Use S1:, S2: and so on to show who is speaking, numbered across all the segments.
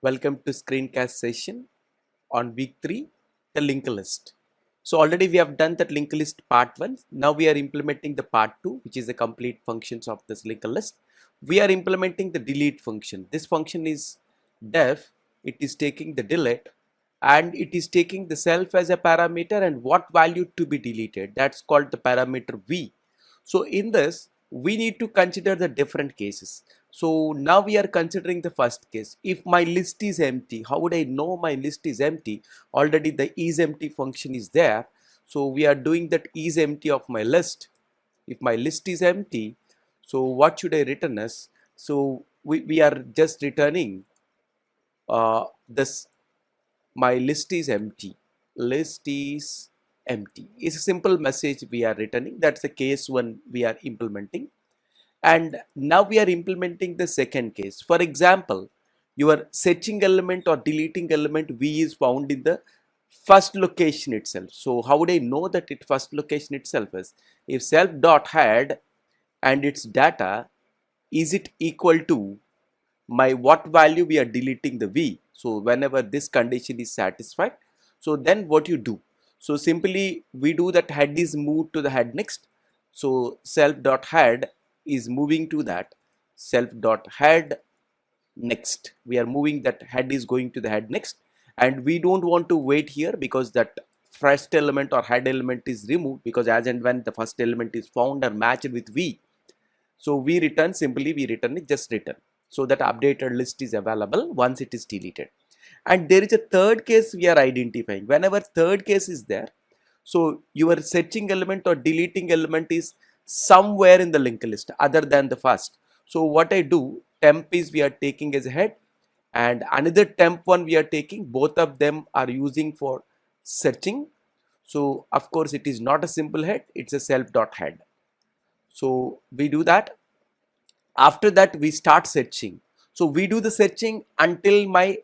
S1: Welcome to screencast session on week 3, the linked list. So already we have done that linked list part 1. Now we are implementing the part 2, which is the complete functions of this linked list. We are implementing the delete function. This function is def, it is taking the delete and it is taking the self as a parameter and what value to be deleted. That's called the parameter v. So in this, we need to consider the different cases. So now we are considering the first case. If my list is empty, how would I know my list is empty? Already the isEmpty function is there. So we are doing that isEmpty of my list. If my list is empty, so what should I return as? So we are just returning this my list is empty. List is empty. It's a simple message we are returning. That's the case one we are implementing. And now we are implementing the second case. For example, your searching element or deleting element v is found in the first location itself. So how would I know that it first location itself is? If self dot head and its data is it equal to my what value we are deleting the v. So whenever this condition is satisfied, so then what you do? So simply we do that head is moved to the head next. So self dot head is moving to that self dot head next. We are moving that head is going to the head next, and we don't want to wait here because that first element or head element is removed, because as and when the first element is found or matched with v, so we return simply we return it just return. So that updated list is available once it is deleted. And there is a third case we are identifying. Whenever third case is there, so your searching element or deleting element is somewhere in the linked list other than the first. So what I do, temp is we are taking as a head and another temp one we are taking, both of them are using for searching. So of course it is not a simple head, it's a self dot head. So we do that. After that we start searching. So we do the searching until my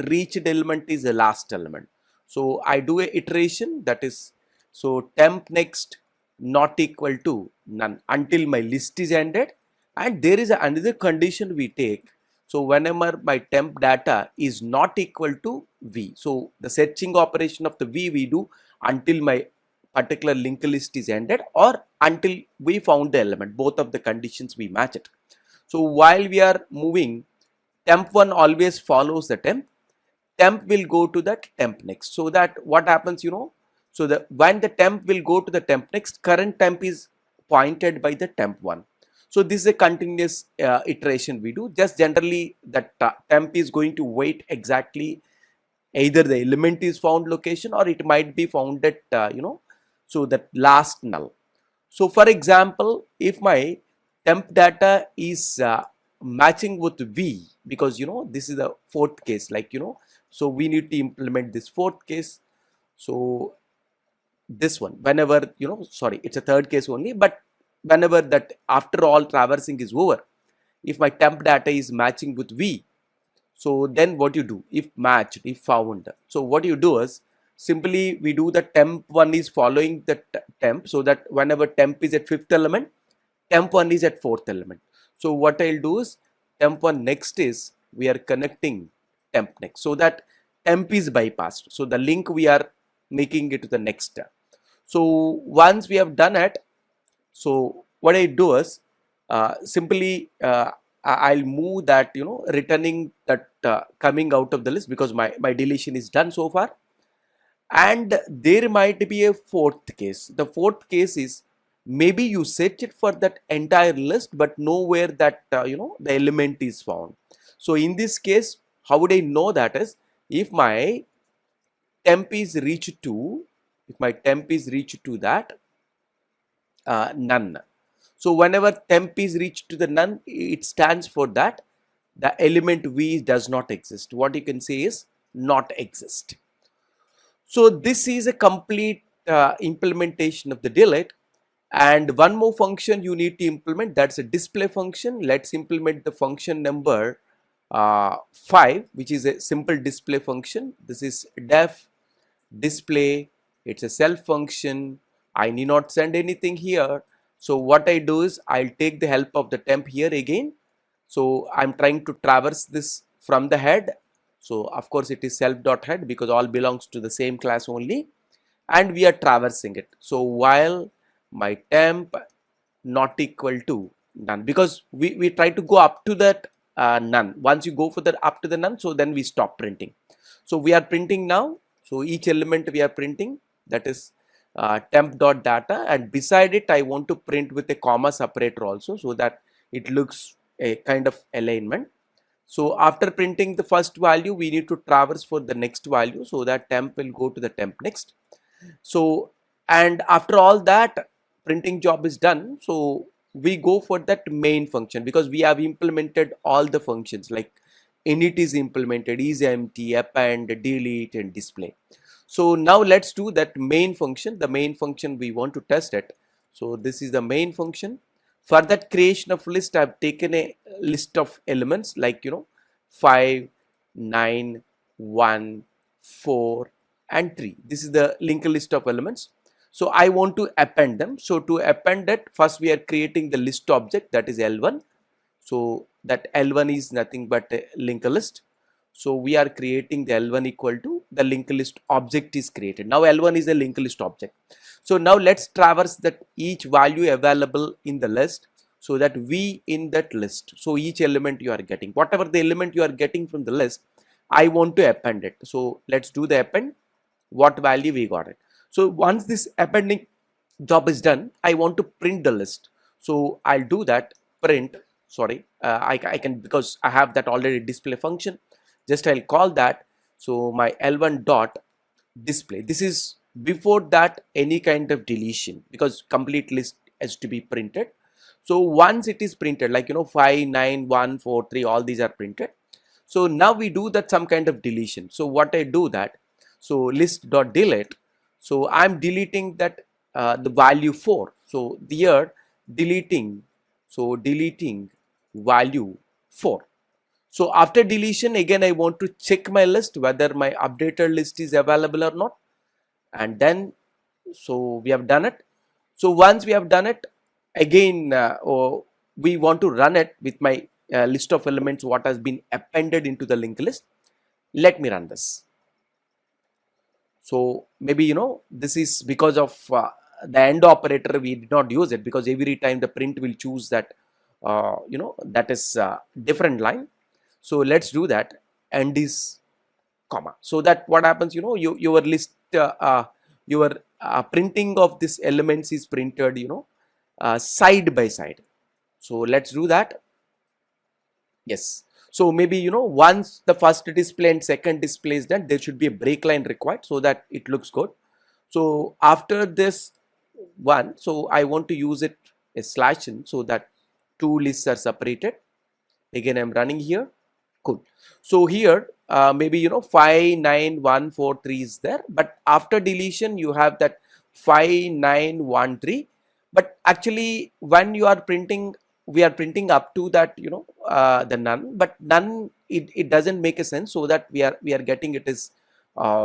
S1: reached element is the last element. So I do a iteration, that is, so temp next not equal to none until my list is ended. And there is another condition we take. So whenever my temp data is not equal to v, so the searching operation of the v we do until my particular linked list is ended or until we found the element. Both of the conditions we match it. So while we are moving, temp one always follows the temp. Temp will go to that temp next. So that what happens, so the when the temp will go to the temp next, current temp is pointed by the temp one. So this is a continuous iteration we do. Just generally that temp is going to wait exactly either the element is found location or it might be found at so that last null. So for example, if my temp data is matching with v, because this is the fourth case, like so we need to implement this fourth case. So this one, whenever sorry, it's a third case only, but whenever that after all traversing is over, if my temp data is matching with v, so then what you do, if matched, if found, so what you do is simply we do the temp one is following the temp, so that whenever temp is at fifth element, temp one is at fourth element. So what I'll do is temp one next is we are connecting temp next, so that temp is bypassed. So the link we are making it to the next. So once we have done it, so what I do is simply I'll move that returning that coming out of the list, because my deletion is done so far. And there might be a fourth case. The fourth case is maybe you search it for that entire list but nowhere that the element is found. So in this case, how would I know that is, if my temp is reached to that none. So whenever temp is reached to the none, it stands for that the element v does not exist. What you can say is not exist. So this is a complete implementation of the delete. And one more function you need to implement, that's a display function. Let's implement the function number 5, which is a simple display function. This is def display. It's a self function. I need not send anything here. So what I do is I'll take the help of the temp here again. So I'm trying to traverse this from the head. So of course it is self.head because all belongs to the same class only, and we are traversing it. So while my temp not equal to none, because we try to go up to that none. Once you go for the up to the none, so then we stop printing. So we are printing now. So each element we are printing, that is temp dot data, and beside it I want to print with a comma separator also, so that it looks a kind of alignment. So after printing the first value, we need to traverse for the next value, so that temp will go to the temp next. So, and after all that printing job is done, so we go for that main function, because we have implemented all the functions like init is implemented, is empty, append, delete, and display. So now let's do that main function, the main function we want to test it. So this is the main function. For that creation of list, I've taken a list of elements like 5, 9, 1, 4, and 3. This is the linked list of elements. So I want to append them. So to append it, first we are creating the list object, that is L1. So that L1 is nothing but a linked list. So we are creating the L1 equal to the linked list object is created. Now L1 is a linked list object. So now let's traverse that each value available in the list, so that we in that list. So each element you are getting, whatever the element you are getting from the list, I want to append it. So let's do the append. What value we got it. So once this appending job is done, I want to print the list. So I'll do that print. Sorry, I can, because I have that already display function. Just I'll call that. So my L1 dot display. This is before that any kind of deletion, because complete list has to be printed. So once it is printed, like 5, 9, 1, 4, 3, all these are printed. So now we do that some kind of deletion. So what I do that, so list dot delete. So I'm deleting that the value 4. So here deleting, so deleting value 4. So after deletion, again I want to check my list whether my updated list is available or not, and then so we have done it. So once we have done it, again we want to run it with my list of elements what has been appended into the linked list. Let me run this. So maybe this is because of the end operator, we did not use it, because every time the print will choose that that is different line. So let's do that. End is comma, so that what happens, your list your printing of this elements is printed side by side. So let's do that. Yes. So maybe once the first display and second display is done, there should be a break line required, so that it looks good. So after this one, so I want to use it a slash in, so that two lists are separated. Again I'm running here. Cool. So here maybe 5, 9, 1, 4, 3 is there, but after deletion you have that 5, 9, 1, 3. But actually when you are printing, we are printing up to that the none, but none, it doesn't make a sense, so that we are getting it is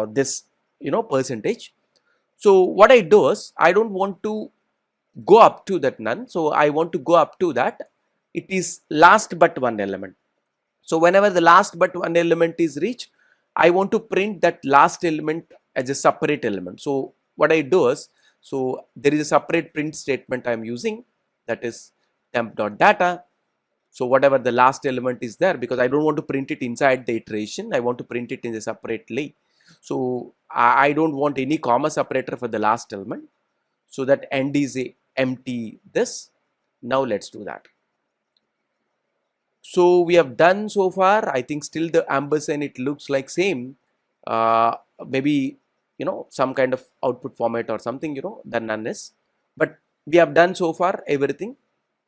S1: this percentage. So what I do is, I don't want to go up to that none, so I want to go up to that it is last but one element. So whenever the last but one element is reached, I want to print that last element as a separate element. So what I do is, so there is a separate print statement I am using, that is temp.data. So whatever the last element is there, because I don't want to print it inside the iteration, I want to print it in a separately. So I don't want any comma separator for the last element, so that end is a empty this. Now let's do that. So we have done so far. I think still the ampersand, it looks like same. Maybe some kind of output format or something, the none is. But we have done so far everything.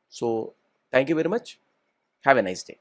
S1: So thank you very much. Have a nice day.